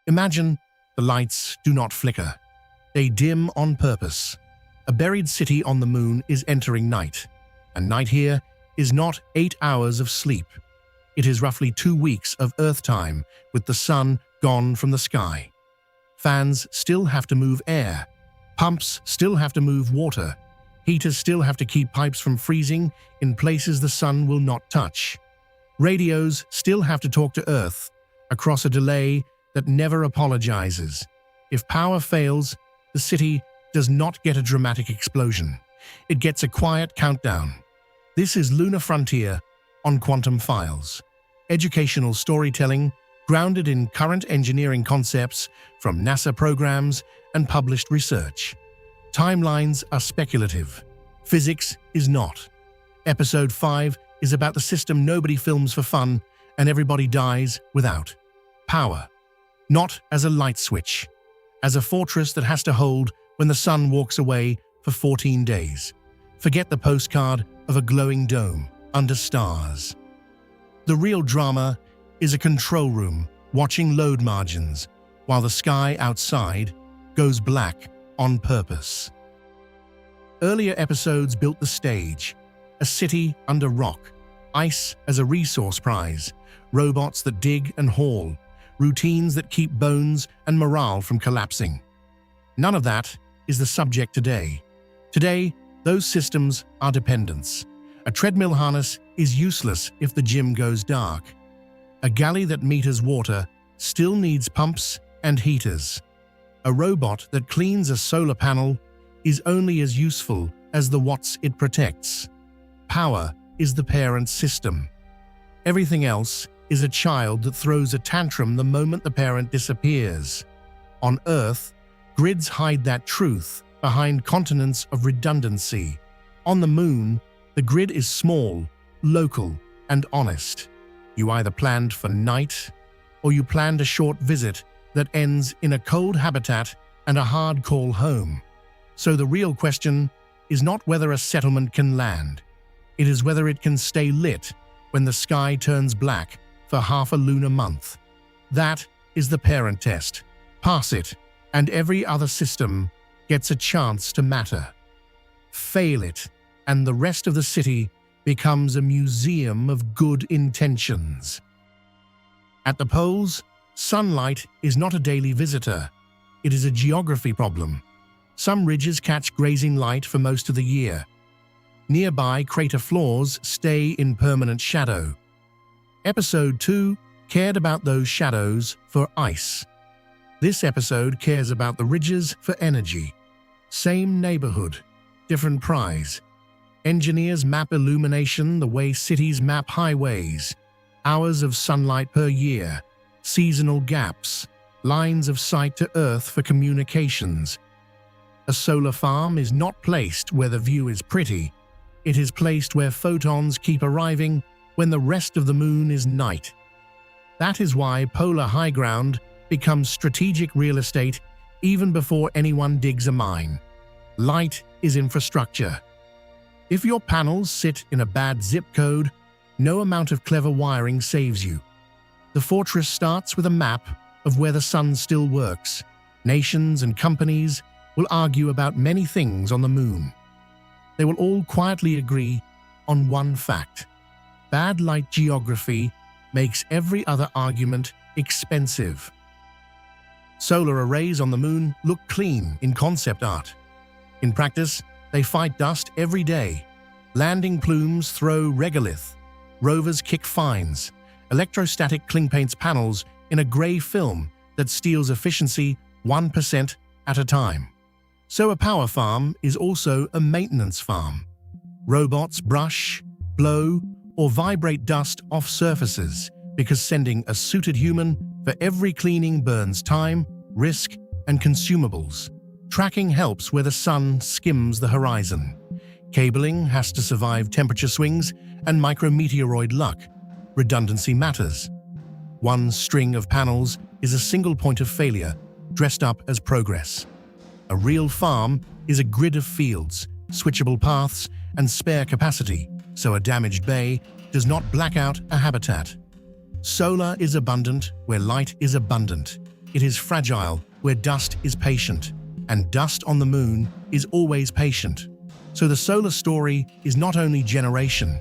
Imagine the lights do not flicker. They dim on purpose. A buried city on the moon is entering night, and night here is not 8 hours of sleep. It is roughly 2 weeks of Earth time with the sun gone from the sky. Fans still have to move air. Pumps still have to move water. Heaters still have to keep pipes from freezing in places the sun will not touch. Radios still have to talk to Earth across a delay that never apologizes. If power fails, the city does not get a dramatic explosion. It gets a quiet countdown. This is Lunar Frontier on Quantum Files. Educational storytelling grounded in current engineering concepts from NASA programs and published research. Timelines are speculative. Physics is not. Episode 5 is about the system nobody films for fun and everybody dies without. Power. Not as a light switch. As a fortress that has to hold when the sun walks away for 14 days. Forget the postcard of a glowing dome under stars. The real drama is a control room watching load margins while the sky outside goes black on purpose. Earlier episodes built the stage, a city under rock, ice as a resource prize, robots that dig and haul, routines that keep bones and morale from collapsing. None of that is the subject today. Today, those systems are dependence. A treadmill harness is useless if the gym goes dark. A galley that meters water still needs pumps and heaters. A robot that cleans a solar panel is only as useful as the watts it protects. Power is the parent system. Everything else is a child that throws a tantrum the moment the parent disappears. On Earth, grids hide that truth behind continents of redundancy. On the moon, the grid is small, local, and honest. You either planned for night, or you planned a short visit that ends in a cold habitat and a hard call home. So the real question is not whether a settlement can land. It is whether it can stay lit when the sky turns black for half a lunar month. That is the parent test. Pass it, and every other system gets a chance to matter. Fail it, and the rest of the city becomes a museum of good intentions. At the poles, sunlight is not a daily visitor. It is a geography problem. Some ridges catch grazing light for most of the year. Nearby crater floors stay in permanent shadow. Episode 2 cared about those shadows for ice. This episode cares about the ridges for energy. Same neighborhood, different prize. Engineers map illumination the way cities map highways. Hours of sunlight per year, seasonal gaps, lines of sight to Earth for communications. A solar farm is not placed where the view is pretty. It is placed where photons keep arriving when the rest of the moon is night. That is why polar high ground becomes strategic real estate even before anyone digs a mine. Light is infrastructure. If your panels sit in a bad zip code, no amount of clever wiring saves you. The fortress starts with a map of where the sun still works. Nations and companies will argue about many things on the moon. They will all quietly agree on one fact. Bad light geography makes every other argument expensive. Solar arrays on the moon look clean in concept art. In practice, they fight dust every day. Landing plumes throw regolith. Rovers kick fines. Electrostatic cling paints panels in a grey film that steals efficiency 1% at a time. So a power farm is also a maintenance farm. Robots brush, blow, or vibrate dust off surfaces because sending a suited human for every cleaning burns time, risk, and consumables. Tracking helps where the sun skims the horizon. Cabling has to survive temperature swings and micrometeoroid luck. Redundancy matters. One string of panels is a single point of failure, dressed up as progress. A real farm is a grid of fields, switchable paths, and spare capacity, so a damaged bay does not black out a habitat. Solar is abundant where light is abundant. It is fragile where dust is patient, and dust on the moon is always patient. So the solar story is not only generation,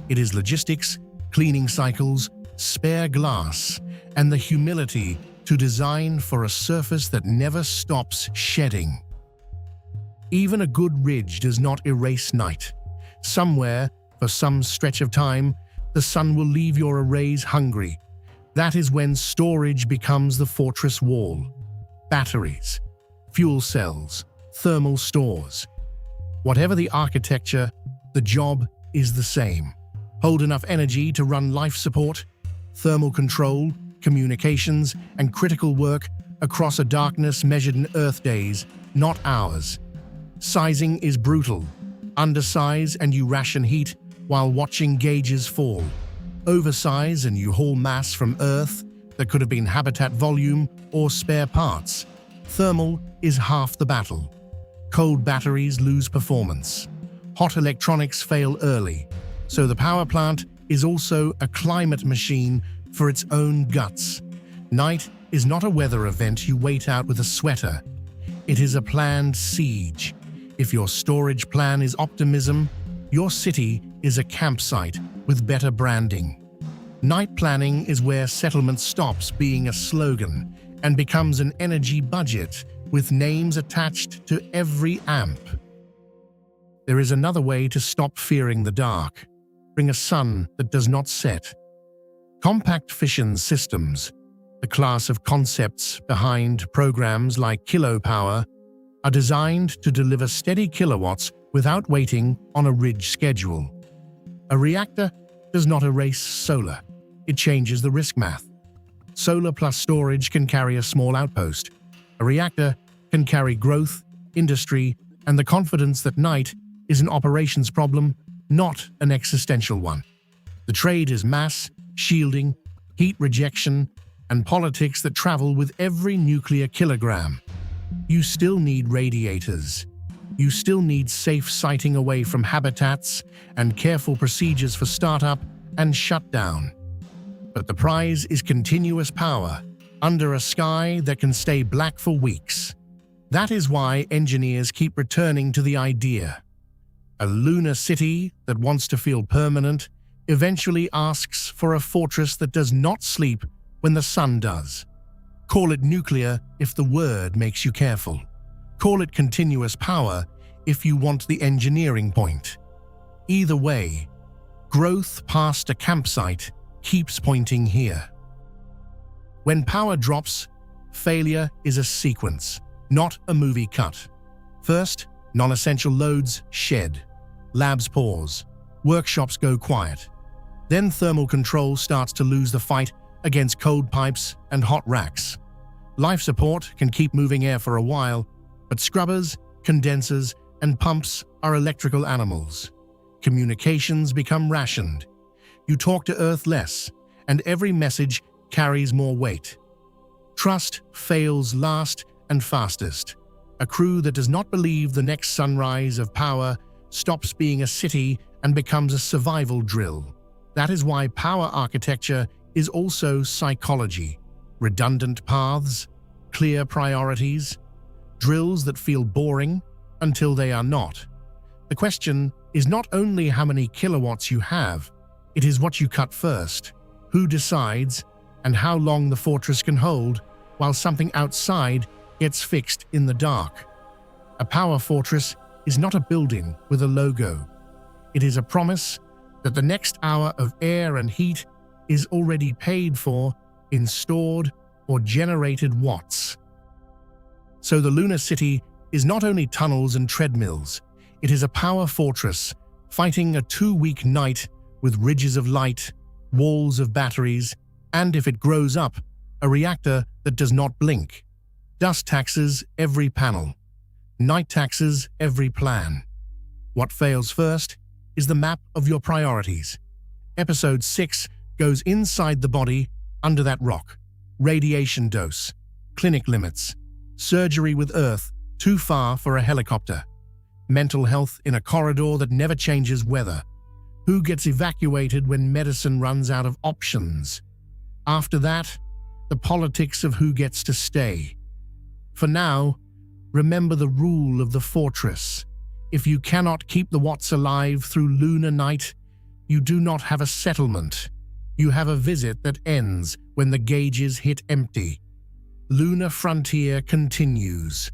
it is logistics, cleaning cycles, spare glass, and the humility to design for a surface that never stops shedding. Even a good ridge does not erase night. Somewhere, for some stretch of time, the sun will leave your arrays hungry. That is when storage becomes the fortress wall. Batteries, fuel cells, thermal stores. Whatever the architecture, the job is the same. Hold enough energy to run life support, thermal control, communications, and critical work across a darkness measured in Earth days, not hours. Sizing is brutal. Undersize and you ration heat while watching gauges fall. Oversize and you haul mass from Earth that could have been habitat volume or spare parts. Thermal is half the battle. Cold batteries lose performance. Hot electronics fail early. So the power plant is also a climate machine for its own guts. Night is not a weather event you wait out with a sweater. It is a planned siege. If your storage plan is optimism, your city is a campsite with better branding. Night planning is where settlement stops being a slogan and becomes an energy budget with names attached to every amp. There is another way to stop fearing the dark. Bring a sun that does not set. Compact fission systems, the class of concepts behind programs like kilopower, are designed to deliver steady kilowatts without waiting on a ridge schedule. A reactor does not erase solar. It changes the risk math. Solar plus storage can carry a small outpost. A reactor can carry growth, industry, and the confidence that night is an operations problem, not an existential one. The trade is mass, shielding, heat rejection, and politics that travel with every nuclear kilogram. You still need radiators. You still need safe sighting away from habitats and careful procedures for startup and shutdown. But the prize is continuous power under a sky that can stay black for weeks. That is why engineers keep returning to the idea. A lunar city that wants to feel permanent eventually asks for a fortress that does not sleep when the sun does. Call it nuclear if the word makes you careful. Call it continuous power if you want the engineering point. Either way, growth past a campsite keeps pointing here. When power drops, failure is a sequence, not a movie cut. First, non-essential loads shed. Labs pause. Workshops go quiet. Then thermal control starts to lose the fight against cold pipes and hot racks. Life support can keep moving air for a while, but scrubbers, condensers, and pumps are electrical animals. Communications become rationed. You talk to Earth less, and every message carries more weight. Trust fails last and fastest. A crew that does not believe the next sunrise of power stops being a city and becomes a survival drill. That is why power architecture is also psychology. Redundant paths, clear priorities, drills that feel boring until they are not. The question is not only how many kilowatts you have, it is what you cut first, who decides, and how long the fortress can hold while something outside gets fixed in the dark. A power fortress is not a building with a logo. It is a promise that the next hour of air and heat is already paid for in stored or generated watts. So the lunar city is not only tunnels and treadmills, it is a power fortress fighting a 2-week night with ridges of light, walls of batteries, and if it grows up, a reactor that does not blink. Dust taxes every panel. Night taxes every plan. What fails first is the map of your priorities. Episode 6 goes inside the body under that rock. Radiation dose, clinic limits, surgery with Earth too far for a helicopter, mental health in a corridor that never changes weather, who gets evacuated when medicine runs out of options. After that, the politics of who gets to stay. For now, remember the rule of the fortress. If you cannot keep the Watts alive through lunar night, you do not have a settlement. You have a visit that ends when the gauges hit empty. Lunar Frontier continues.